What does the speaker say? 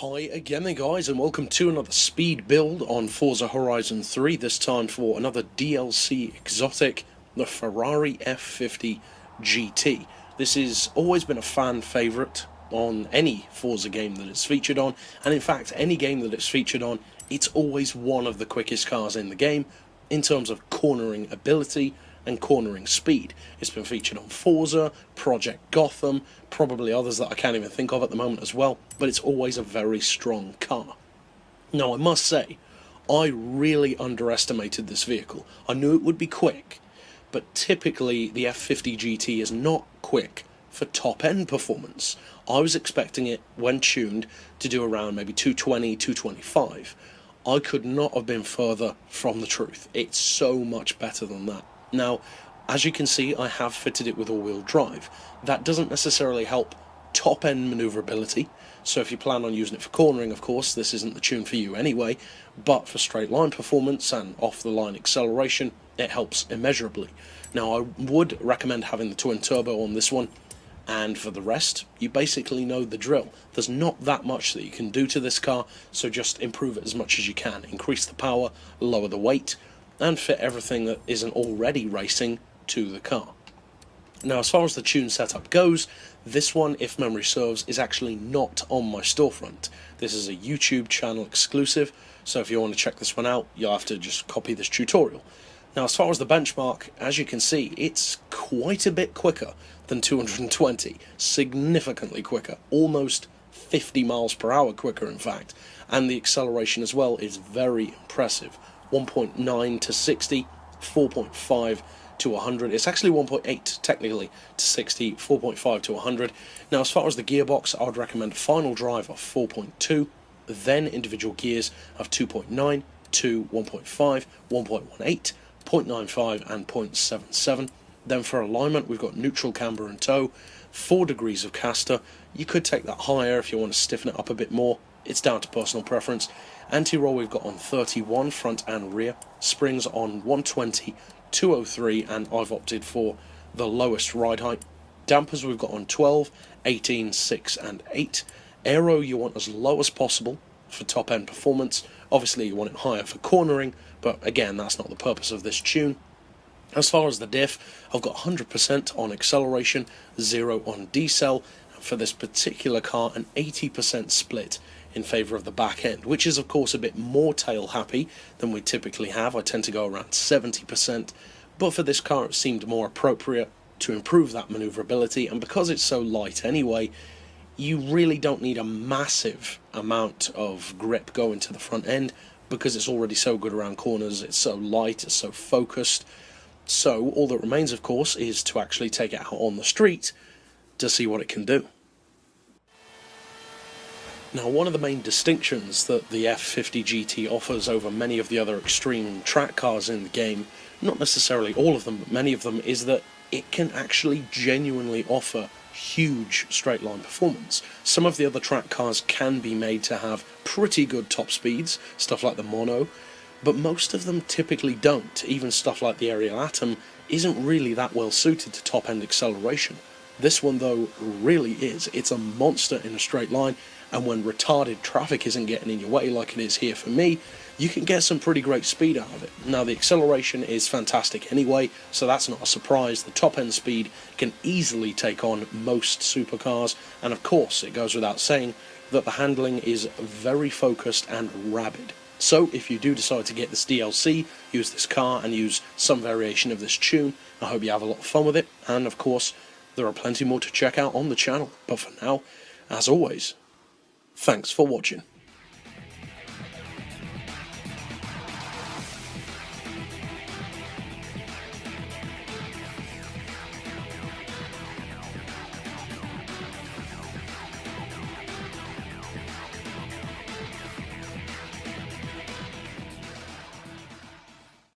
Hi again then guys, and welcome to another speed build on Forza Horizon 3, this time for another DLC exotic, the Ferrari F50 GT. This has always been a fan favourite on any Forza game that it's featured on, and in fact any game that it's featured on, it's always one of the quickest cars in the game in terms of cornering ability and cornering speed. It's been featured on Forza, Project Gotham, probably others that I can't even think of at the moment as well, but it's always a very strong car. Now I must say, I really underestimated this vehicle. I knew it would be quick, but typically the F50 GT is not quick for top-end performance. I was expecting it, when tuned, to do around maybe 220, 225. I could not have been further from the truth. It's so much better than that. Now, as you can see, I have fitted it with all-wheel drive. That doesn't necessarily help top-end manoeuvrability, so if you plan on using it for cornering, of course, this isn't the tune for you anyway, but for straight-line performance and off-the-line acceleration, it helps immeasurably. Now, I would recommend having the twin-turbo on this one, and for the rest, you basically know the drill. There's not that much that you can do to this car, so just improve it as much as you can. Increase the power, lower the weight, and fit everything that isn't already racing to the car. Now, as far as the tune setup goes, this one, if memory serves, is actually not on my storefront. This is a YouTube channel exclusive, so if you want to check this one out, you'll have to just copy this tutorial. Now, as far as the benchmark, as you can see, it's quite a bit quicker than 220, significantly quicker, almost 50 miles per hour quicker in fact, and the acceleration as well is very impressive. 1.9 to 60, 4.5 to 100. It's actually 1.8 technically to 60, 4.5 to 100. Now, as far as the gearbox, I would recommend final drive of 4.2, then individual gears of 2.9, 2, 1.5, 1.18, 0.95 and 0.77. Then for alignment, we've got neutral, camber and tow, 4 degrees of caster. You could take that higher if you want to stiffen it up a bit more. It's down to personal preference. Anti-roll we've got on 31 front and rear, springs on 120, 203, and I've opted for the lowest ride height. Dampers we've got on 12, 18, 6 and 8. Aero you want as low as possible for top end performance. Obviously you want it higher for cornering, but again that's not the purpose of this tune. As far as the diff, I've got 100% on acceleration, 0 on decel, and for this particular car an 80% split in favour of the back end, which is of course a bit more tail happy than we typically have. I tend to go around 70%, but for this car it seemed more appropriate to improve that manoeuvrability, and because it's so light anyway, you really don't need a massive amount of grip going to the front end because it's already so good around corners, it's so light, it's so focused. So all that remains of course is to actually take it out on the street to see what it can do. Now, one of the main distinctions that the F50 GT offers over many of the other extreme track cars in the game, not necessarily all of them, but many of them, is that it can actually genuinely offer huge straight line performance. Some of the other track cars can be made to have pretty good top speeds, stuff like the Mono, but most of them typically don't. Even stuff like the Ariel Atom isn't really that well suited to top end acceleration. This one though really is. It's a monster in a straight line, and when retarded traffic isn't getting in your way like it is here for me, you can get some pretty great speed out of it. Now the acceleration is fantastic anyway, so that's not a surprise. The top end speed can easily take on most supercars, and of course it goes without saying that the handling is very focused and rabid. So if you do decide to get this DLC, use this car and use some variation of this tune, I hope you have a lot of fun with it, and of course there are plenty more to check out on the channel. But for now, as always, thanks for watching.